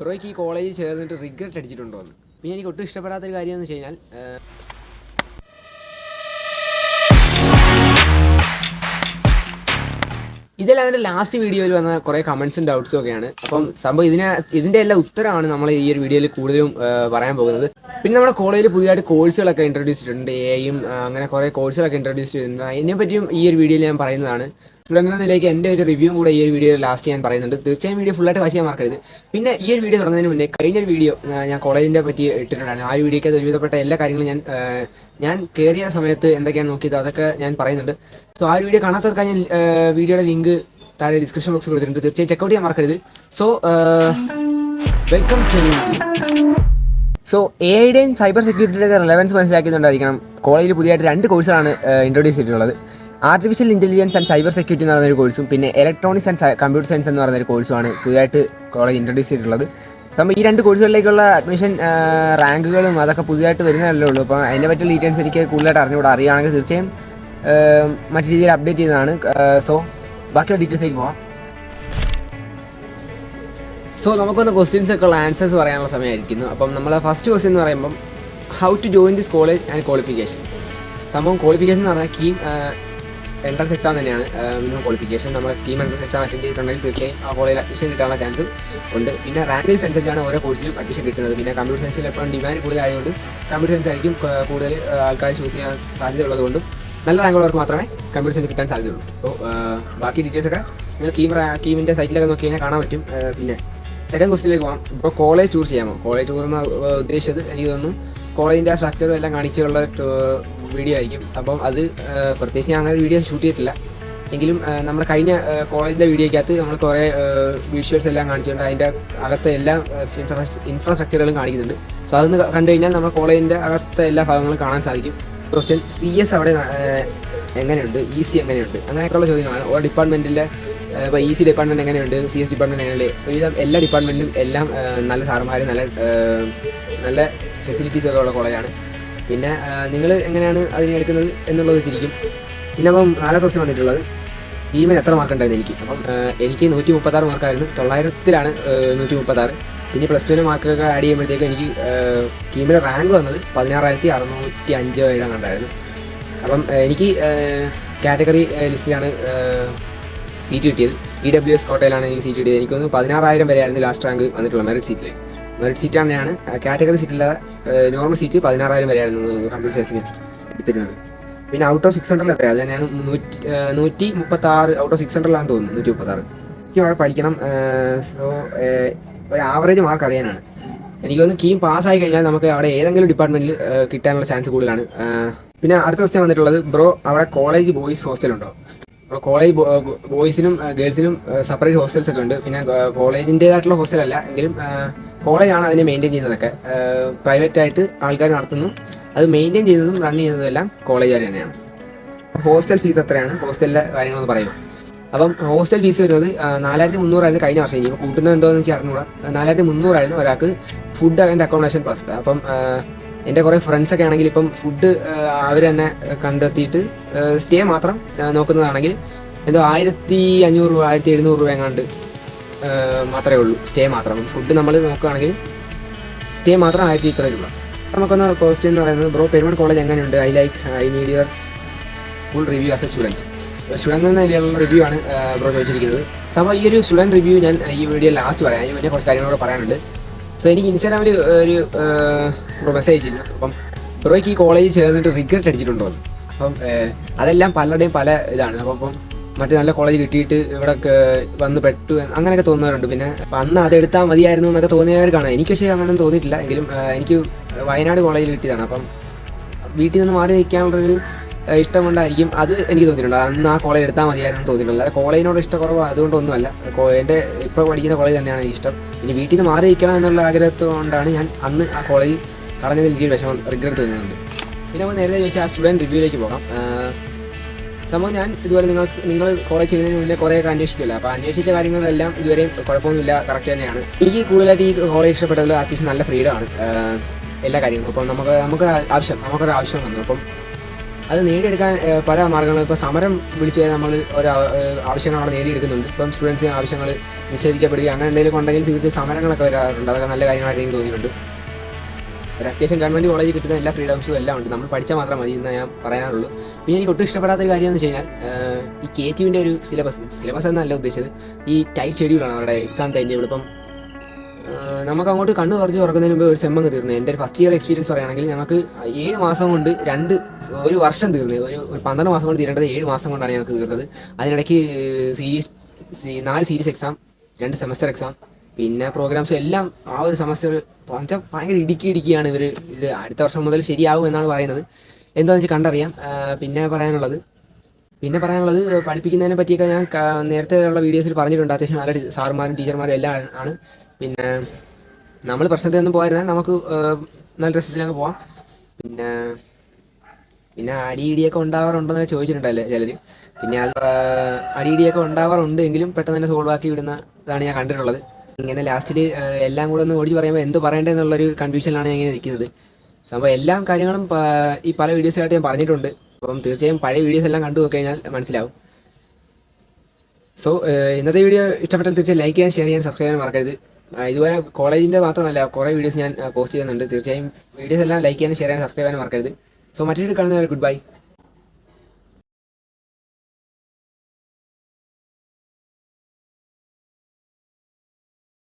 ബ്രോയ്ക്ക് ഈ കോളേജിൽ ചേർന്നിട്ട് റിഗ്രറ്റ് അടിച്ചിട്ടുണ്ടോ എന്ന്? പിന്നെ എനിക്ക് ഒട്ടും ഇഷ്ടപ്പെടാത്തൊരു കാര്യം എന്ന് വെച്ച് കഴിഞ്ഞാൽ ഇതെല്ലാം എൻ്റെ ലാസ്റ്റ് വീഡിയോയിൽ വന്ന കുറേ കമൻസും ഡൗട്ട്സും ഒക്കെയാണ്. അപ്പം സംഭവം ഇതിൻ്റെ എല്ലാം ഉത്തരമാണ് നമ്മൾ ഈ ഒരു വീഡിയോയിൽ കൂടുതലും പറയാൻ പോകുന്നത്. പിന്നെ നമ്മുടെ കോളേജിൽ പുതിയതായിട്ട് കോഴ്സുകളൊക്കെ ഇൻട്രൊഡ്യൂസ് ചെയ്തിട്ടുണ്ട്. എയും അങ്ങനെ കുറേ കോഴ്സുകളൊക്കെ ഇൻട്രൊഡ്യൂസ് ചെയ്തിട്ടുണ്ട്. അതിനെപ്പറ്റിയും ഈ ഒരു വീഡിയോയിൽ ഞാൻ പറയുന്നതാണ്. സ്റ്റുഡൻ്റ് എന്ന നിലയ്ക്ക് എൻ്റെ ഒരു റിവ്യൂ കൂടെ ഈ ഒരു വീഡിയോ ലാസ്റ്റ് ഞാൻ പറയുന്നുണ്ട്. തീർച്ചയായും വീഡിയോ ഫുള്ളായിട്ട് വായിക്കാൻ മറക്കരുത്. പിന്നെ ഈ ഒരു വീഡിയോ തുടങ്ങുന്നതിന് മുന്നേ കഴിഞ്ഞൊരു വീഡിയോ ഞാൻ കോളേജിൻ്റെ പറ്റി ഇട്ടിട്ടുണ്ടായിരുന്നു. ആ വീഡിയോയ്ക്ക് ഒരുവിധപ്പെട്ട എല്ലാ കാര്യങ്ങളും ഞാൻ കയറിയ സമയത്ത് എന്തൊക്കെയാണ് നോക്കിയത് അതൊക്കെ ഞാൻ പറയുന്നുണ്ട്. സോ ആ വീഡിയോ കാണാത്തവർക്കായി ഞാൻ വീഡിയോയുടെ ലിങ്ക് താഴെ ഡിസ്ക്രിപ്ഷൻ ബോക്സ് കൊടുത്തിട്ടുണ്ട്. തീർച്ചയായും ചെക്കൗട്ട് ചെയ്യാൻ മറക്കരുത്. സോ വെൽക്കം ടു സോ എഐയുടെയും സൈബർ സെക്യൂരിറ്റിയുടെ റിലവൻസ് മനസ്സിലാക്കുന്നുണ്ടായിരിക്കണം. കോളേജിൽ പുതിയതായിട്ട് 2 കോഴ്സുകളാണ് ഇൻട്രൊഡ്യൂസ് ചെയ്തിട്ടുള്ളത്. Artificial intelligence and cyber security എന്ന് പറയുന്നൊരു കോഴ്സും പിന്നെ ഇലക്ട്രോണിക്സ് ആൻഡ് കമ്പ്യൂട്ടർ സയൻസ് എന്ന് പറയുന്നൊരു കോഴ്സുമാണ് പുതിയതായിട്ട് കോളേജ് ഇൻട്രൊഡ്യൂസ് ചെയ്തിട്ടുള്ളത്. സംഭവം ഈ 2 കോഴ്സുകളിലേക്കുള്ള അഡ്മിഷൻ റാങ്കുകളും അതൊക്കെ പുതിയതായിട്ട് വരുന്നതല്ലേ ഉള്ളൂ. അപ്പോൾ അതിനെ പറ്റിയുള്ള ഡീറ്റെയിൽസ് എനിക്ക് കൂടുതലായിട്ട് അറിഞ്ഞുകൂടാ. അറിയുകയാണെങ്കിൽ തീർച്ചയായും മറ്റു രീതിയിൽ അപ്ഡേറ്റ് ചെയ്യുന്നതാണ്. സോ ബാക്കിയുള്ള ഡീറ്റെയിൽസിലേക്ക് പോകാം. സോ നമുക്കൊന്ന് ക്വസ്റ്റ്യൻസ് ഒക്കെ ഉള്ള ആൻസേഴ്സ് പറയാനുള്ള സമയമായിരിക്കുന്നു. അപ്പം നമ്മൾ ഫസ്റ്റ് ക്വസ്റ്റ്യൻ എന്ന് പറയുമ്പം how to join this college and qualification. സംഭവം ക്വാളിഫിക്കേഷൻ എന്ന് പറഞ്ഞാൽ കീം എൻട്രൻസ് എക്സാം തന്നെയാണ് മിനിമം ക്വാളിഫിക്കേഷൻ. നമ്മൾ കീം എൻട്രൻസ് എക്സാം അറ്റൻഡ് ചെയ്തിട്ടുണ്ടെങ്കിൽ തീർച്ചയായും ആ കോളേജിൽ അഡ്മിഷൻ കിട്ടാനുള്ള ചാൻസ് ഉണ്ട്. പിന്നെ റാങ്ക് ലിസ്റ്റ് അനുസരിച്ചാണ് ഓരോ കോഴ്സിലും അഡ്മിഷൻ കിട്ടുന്നത്. പിന്നെ കമ്പ്യൂട്ടർ സയൻസിൽ എപ്പോഴും ഡിമാൻഡ് കൂടുതലായതുകൊണ്ട് കമ്പ്യൂട്ടർ സയൻസ് ആയിരിക്കും കൂടുതൽ ആൾക്കാർ ചൂസ് ചെയ്യാൻ സാധ്യത ഉള്ളതുകൊണ്ടും നല്ല റാങ്കുള്ളവർക്ക് മാത്രമേ കമ്പ്യൂട്ടർ സയൻസ് കിട്ടാൻ സാധ്യതയുള്ളൂ. സോ ബാക്കി ഡീറ്റെയിൽസ് ഒക്കെ നിങ്ങൾ കീമിൻ്റെ സൈറ്റിലൊക്കെ നോക്കി കഴിഞ്ഞാൽ കാണാൻ പറ്റും. പിന്നെ സെക്കൻഡ് ക്വസ്റ്റിലേക്ക് പോകാം. ഇപ്പോൾ കോളേജ് ചൂസ് ചെയ്യാമോ? കോളേജ് ടൂർ എന്ന് ഉദ്ദേശിച്ചത് എനിക്ക് തോന്നുന്നു കോളേജിൻ്റെ സ്ട്രക്ചറും എല്ലാം കാണിച്ചുള്ള വീഡിയോ ആയിരിക്കും. സംഭവം അത് പ്രത്യേകിച്ച് ഞാൻ അങ്ങനെ ഒരു വീഡിയോ ഷൂട്ട് ചെയ്തിട്ടില്ല. എങ്കിലും നമ്മുടെ കഴിഞ്ഞ കോളേജിൻ്റെ വീഡിയോയ്ക്കകത്ത് നമ്മൾ കുറേ വിഷ്വൽസ് എല്ലാം കാണിച്ചിട്ടുണ്ട്. അതിൻ്റെ അകത്തെ എല്ലാ ഇൻഫ്രാസ്ട്രക്ചറുകളും കാണിക്കുന്നുണ്ട്. സോ അതൊന്ന് കണ്ടു കഴിഞ്ഞാൽ നമ്മുടെ കോളേജിൻ്റെ അകത്തെ എല്ലാ ഭാഗങ്ങളും കാണാൻ സാധിക്കും. ക്വസ്റ്റ്യൻ CS അവിടെ എങ്ങനെയുണ്ട്, EC എങ്ങനെയുണ്ട്, അങ്ങനെയൊക്കെയുള്ള ചോദ്യങ്ങളാണ്. ഓരോ ഡിപ്പാർട്ട്മെൻറ്റിലെ ഇപ്പോൾ EC ഡിപ്പാർട്ട്മെൻറ്റ് എങ്ങനെയുണ്ട്, CS ഡിപ്പാർട്ട്മെൻറ്റ് എങ്ങനെയുണ്ട്, ഒരുവിധം എല്ലാ ഡിപ്പാർട്ട്മെൻറ്റിലും എല്ലാം നല്ല സാറുമാർ നല്ല ഫെസിലിറ്റീസൊക്കെ ഉള്ള കോളേജാണ്. പിന്നെ നിങ്ങൾ എങ്ങനെയാണ് അതിനെ എടുക്കുന്നത് എന്നുള്ളത് വെച്ചിരിക്കും. പിന്നെ അപ്പം 4ാമത്തെ ദിവസം വന്നിട്ടുള്ളത് കീമിന് എത്ര മാർക്ക് ഉണ്ടായിരുന്നു എനിക്ക്. അപ്പം എനിക്ക് 136 മാർക്കായിരുന്നു. 900-ലാണ് 136. പിന്നെ +2 മാർക്കൊക്കെ ആഡ് ചെയ്യുമ്പോഴത്തേക്കും എനിക്ക് കീമിൻ്റെ റാങ്ക് വന്നത് 16,605 കണ്ടായിരുന്നു. അപ്പം എനിക്ക് കാറ്റഗറി ലിസ്റ്റിലാണ് സീറ്റ് കിട്ടിയത്. EWS കോട്ടയിലാണ് എനിക്ക് സീറ്റ് കിട്ടിയത്. എനിക്ക് തോന്നുന്നു 16,000 വരെയായിരുന്നു ലാസ്റ്റ് റാങ്ക് വന്നിട്ടുള്ളത് മെറിറ്റ് സീറ്റിൽ. മെറിറ്റ് സീറ്റാണ് ഞാൻ കാറ്റഗറി സീറ്റില്ലാതെ നോർമൽ സീറ്റ് 16,000 വരെയായിരുന്നു കമ്പ്യൂട്ടർ സയൻസിന് എടുത്തിരുന്നത്. പിന്നെ ഔട്ട് ഓഫ് 600 എത്രയാണ്? അത് തന്നെയാണ് 136 ഔട്ട് ഓഫ് 600-ലാണെന്ന് തോന്നുന്നു 136. എനിക്ക് അവിടെ പഠിക്കണം. സോ ഒരു ആവറേജ് മാർക്ക് അറിയാനാണ്. എനിക്ക് തോന്നുന്നു കീം പാസ്സായി കഴിഞ്ഞാൽ നമുക്ക് അവിടെ ഏതെങ്കിലും ഡിപ്പാർട്ട്മെൻറ്റിൽ കിട്ടാനുള്ള ചാൻസ് കൂടുതലാണ്. പിന്നെ അടുത്ത ക്വസ്റ്റ്യൻ വന്നിട്ടുള്ളത് ബ്രോ അവിടെ കോളേജ് ബോയ്സ് ഹോസ്റ്റലുണ്ടോ? അപ്പോൾ കോളേജ് ബോയ്സിനും ഗേൾസിനും സെപ്പറേറ്റ് ഹോസ്റ്റൽസ് ഒക്കെ ഉണ്ട്. പിന്നെ കോളേജിൻ്റേതായിട്ടുള്ള ഹോസ്റ്റലല്ല എങ്കിലും കോളേജാണ് അതിനെ മെയിൻറ്റെയിൻ ചെയ്യുന്നതൊക്കെ. പ്രൈവറ്റായിട്ട് ആൾക്കാർ നടത്തുന്നു. അത് മെയിൻറ്റെയിൻ ചെയ്തതും റൺ ചെയ്യുന്നതും എല്ലാം കോളേജുകാർ തന്നെയാണ്. ഹോസ്റ്റൽ ഫീസ് എത്രയാണ്? ഹോസ്റ്റലിലെ കാര്യങ്ങളൊന്ന് പറയുമോ? അപ്പം ഹോസ്റ്റൽ ഫീസ് വരുന്നത് 4,300 കഴിഞ്ഞ വർഷം. ഇനി കൂട്ടുന്നത് എന്തോന്ന് വെച്ചാൽ അറിഞ്ഞൂടാ. 4,300 ഒരാൾക്ക് ഫുഡ് ആൻഡ് അക്കോമഡേഷൻ പ്ലസ്. അപ്പം എൻ്റെ കുറേ ഫ്രണ്ട്സൊക്കെ ആണെങ്കിൽ ഇപ്പം ഫുഡ് അവർ തന്നെ കണ്ടെത്തിയിട്ട് സ്റ്റേ മാത്രം നോക്കുന്നതാണെങ്കിൽ എന്തോ 1,500 രൂപ 1,700 രൂപ എങ്ങാണ്ട് മാത്രമേ ഉള്ളൂ സ്റ്റേ മാത്രം. ഫുഡ് നമ്മൾ നോക്കുകയാണെങ്കിൽ സ്റ്റേ മാത്രം 1,300 രൂപ. നമുക്കൊന്ന് ക്വസ്റ്റ്യൻ എന്ന് പറയുന്നത് ബ്രോ പെരുമൺ കോളേജ് എങ്ങനെയുണ്ട്? I need your full review as A student എന്ന നിലയിലുള്ള റിവ്യൂ ആണ് ബ്രോ ചോദിച്ചിരിക്കുന്നത്. അപ്പോൾ ഈ ഒരു സ്റ്റുഡൻറ്റ് റിവ്യൂ ഞാൻ ഈ വീഡിയോ ലാസ്റ്റ് പറയാം. അതിന് മുന്നേ കുറച്ച് കാര്യങ്ങളോട് പറയാനുണ്ട്. സോ എനിക്ക് ഇൻസ്റ്റാഗ്രാമിൽ ഒരു മെസ്സേജ് ചെയ്യുന്നു. അപ്പം ബ്രോയ്ക്ക് ഈ കോളേജിൽ ചേർന്നിട്ട് റിഗ്രറ്റ് അടിച്ചിട്ടുണ്ടോ? അപ്പം അതെല്ലാം പലരുടെയും പല ഇതാണ്. അപ്പം മറ്റു നല്ല കോളേജ് കിട്ടിയിട്ട് ഇവിടെ വന്ന് പെട്ടു അങ്ങനെയൊക്കെ തോന്നുന്നവരുണ്ട്. പിന്നെ അന്ന് അതെടുത്താൽ മതിയായിരുന്നു എന്നൊക്കെ തോന്നിയവർ കാണാം. എനിക്ക് പക്ഷേ അങ്ങനെയൊന്നും തോന്നിയിട്ടില്ല. എങ്കിലും എനിക്ക് വയനാട് കോളേജിൽ കിട്ടിയതാണ്. അപ്പം വീട്ടിൽ നിന്ന് മാറി നിൽക്കാനുള്ളൊരു ഇഷ്ടം കൊണ്ടായിരിക്കും അത് എനിക്ക് തോന്നിയിട്ടുണ്ട്. അന്ന് ആ കോളേജ് എടുത്താൽ മതിയായിരുന്നു തോന്നിയിട്ടില്ല. കോളേജിനോട് ഇഷ്ടക്കുറവ് അതുകൊണ്ടൊന്നും അല്ല. എൻ്റെ ഇപ്പോൾ പഠിക്കുന്ന കോളേജ് തന്നെയാണ് ഇഷ്ടം. ഇനി വീട്ടിൽ നിന്ന് മാറി നിൽക്കണം എന്നുള്ള ആഗ്രഹത്തോണ്ടാണ് ഞാൻ അന്ന് ആ കോളേജ് കളഞ്ഞതിൽ എനിക്ക് റിഗ്രറ്റ് തോന്നുന്നുണ്ട്. പിന്നെ നമ്മൾ നേരത്തെ ചോദിച്ചാൽ ആ സ്റ്റുഡൻറ്റ് റിവ്യൂയിലേക്ക് പോകാം. സംഭവം ഞാൻ ഇതുപോലെ നിങ്ങൾ കോളേജ് ചെയ്യുന്നതിന് മുന്നേ കുറേയൊക്കെ അന്വേഷിക്കില്ല. അപ്പോൾ അന്വേഷിച്ച കാര്യങ്ങളെല്ലാം ഇതുവരെയും കുഴപ്പമൊന്നുമില്ല, കറക്റ്റ് തന്നെയാണ്. എനിക്ക് കൂടുതലായിട്ട് ഈ കോളേജ് ഇഷ്ടപ്പെട്ടതിൽ അത്യാവശ്യം നല്ല ഫ്രീഡമാണ് എല്ലാ കാര്യങ്ങളും. അപ്പം നമുക്കൊരു ആവശ്യം വന്നു. അപ്പം അത് നേടിയെടുക്കാൻ പല മാർഗ്ഗങ്ങളും ഇപ്പോൾ സമരം വിളിച്ചു കഴിഞ്ഞാൽ നമ്മൾ ഓരോ ആവശ്യങ്ങൾ അവിടെ നേടിയെടുക്കുന്നുണ്ട്. ഇപ്പം സ്റ്റുഡൻസിന് ആവശ്യങ്ങൾ നിഷേധിക്കപ്പെടുകയും അങ്ങനെ എന്തെങ്കിലും ഉണ്ടെങ്കിൽ തീർച്ചയായും സമരങ്ങളൊക്കെ വരാറുണ്ട്. അതൊക്കെ നല്ല കാര്യമായിട്ട് എനിക്ക് തോന്നിയിട്ടുണ്ട്. ഒരു അത്യാവശ്യം ഗവൺമെൻറ് കോളേജിൽ കിട്ടുന്ന എല്ലാ ഫ്രീഡംസും എല്ലാം ഉണ്ട്. നമ്മൾ പഠിച്ചാൽ മാത്രം മതി എന്ന് ഞാൻ പറയാനുള്ളൂ. പിന്നെ എനിക്ക് ഒട്ടും ഇഷ്ടപ്പെടാത്തൊരു കാര്യം എന്ന് വെച്ച് കഴിഞ്ഞാൽ ഈ KTUവിൻ്റെ ഒരു സിലബസ് എന്നല്ല ഉദ്ദേശിച്ചത്, ഈ ടൈറ്റ് ഷെഡ്യൂളാണ് അവരുടെ എക്സാം ടൈം ടേബിൾ. ഇപ്പം നമുക്ക് അങ്ങോട്ട് കണ്ണ് തുറച്ച് തുറക്കുന്നതിന് മുമ്പ് ഒരു സെമ്മങ്ങ് തീർന്നു. എൻ്റെ ഒരു ഫസ്റ്റ് ഇയർ എക്സ്പീരിയൻസ് പറയുകയാണെങ്കിൽ ഞങ്ങൾക്ക് 7 മാസം കൊണ്ട് ഒരു വർഷം തീർന്നത്. ഒരു 12 മാസം കൊണ്ട് തീരേണ്ടത് 7 മാസം കൊണ്ടാണ് ഞങ്ങൾക്ക് തീർന്നത്. അതിനിടയ്ക്ക് 4 സീരീസ് എക്സാം, 2 സെമസ്റ്റർ എക്സാം, പിന്നെ പ്രോഗ്രാംസും എല്ലാം ആ ഒരു സെമസ്റ്റർ ഭയങ്കര ഇടുക്കിയാണ് ഇവർ. ഇത് അടുത്ത വർഷം മുതൽ ശരിയാവും എന്നാണ് പറയുന്നത്. എന്താണെന്ന് വെച്ചാൽ കണ്ടറിയാം. പിന്നെ പറയാനുള്ളത് പഠിപ്പിക്കുന്നതിനെ പറ്റിയൊക്കെ ഞാൻ നേരത്തെ ഉള്ള വീഡിയോസിൽ പറഞ്ഞിട്ടുണ്ട്. അത്യാവശ്യം നല്ല സാറുമാരും ടീച്ചർമാരും എല്ലാം ആണ്. പിന്നെ നമ്മൾ പ്രശ്നത്തിനൊന്നും പോയിരുന്നാൽ നമുക്ക് നല്ല രസത്തിലങ്ങ് പോവാം. പിന്നെ അടിയിടിയൊക്കെ ഉണ്ടാവാറുണ്ടെന്ന് ചോദിച്ചിട്ടുണ്ടല്ലേ ചിലർ. പിന്നെ അത് അടിയിടിയൊക്കെ ഉണ്ടാവാറുണ്ട് എങ്കിലും പെട്ടെന്ന് തന്നെ സോൾവ് ആക്കി വിടുന്ന ഇതാണ് ഞാൻ കണ്ടിട്ടുള്ളത്. ഇങ്ങനെ ലാസ്റ്റിൽ എല്ലാം കൂടെ ഒന്ന് ഓടിച്ച് പറയുമ്പോൾ എന്ത് പറയേണ്ടതെന്നുള്ളൊരു കൺഫ്യൂഷനിലാണ് ഞാൻ ഇങ്ങനെ നിൽക്കുന്നത്. സംഭവം എല്ലാ കാര്യങ്ങളും ഈ പല വീഡിയോസിലായിട്ട് ഞാൻ പറഞ്ഞിട്ടുണ്ട്. അപ്പം തീർച്ചയായും പഴയ വീഡിയോസ് എല്ലാം കണ്ടു നോക്കിക്കഴിഞ്ഞാൽ മനസ്സിലാവും. സോ ഇന്നത്തെ വീഡിയോ ഇഷ്ടപ്പെട്ടാൽ തീർച്ചയായും ലൈക്ക് ചെയ്യാൻ, ഷെയർ ചെയ്യാൻ, സബ്സ്ക്രൈബ് ചെയ്യാൻ മറക്കരുത്. ഇതുപോലെ കോളേജിൻ്റെ മാത്രമല്ല കുറേ വീഡിയോസ് ഞാൻ പോസ്റ്റ് ചെയ്യുന്നുണ്ട്. തീർച്ചയായും വീഡിയോസ് എല്ലാം ലൈക്ക് ചെയ്യാനും ഷെയർ ചെയ്യാനും സബ്സ്ക്രൈബ് ചെയ്യാനും മറക്കരുത്. സോ മറ്റൊരു കാണുന്നവരെ ഗുഡ് ബൈ.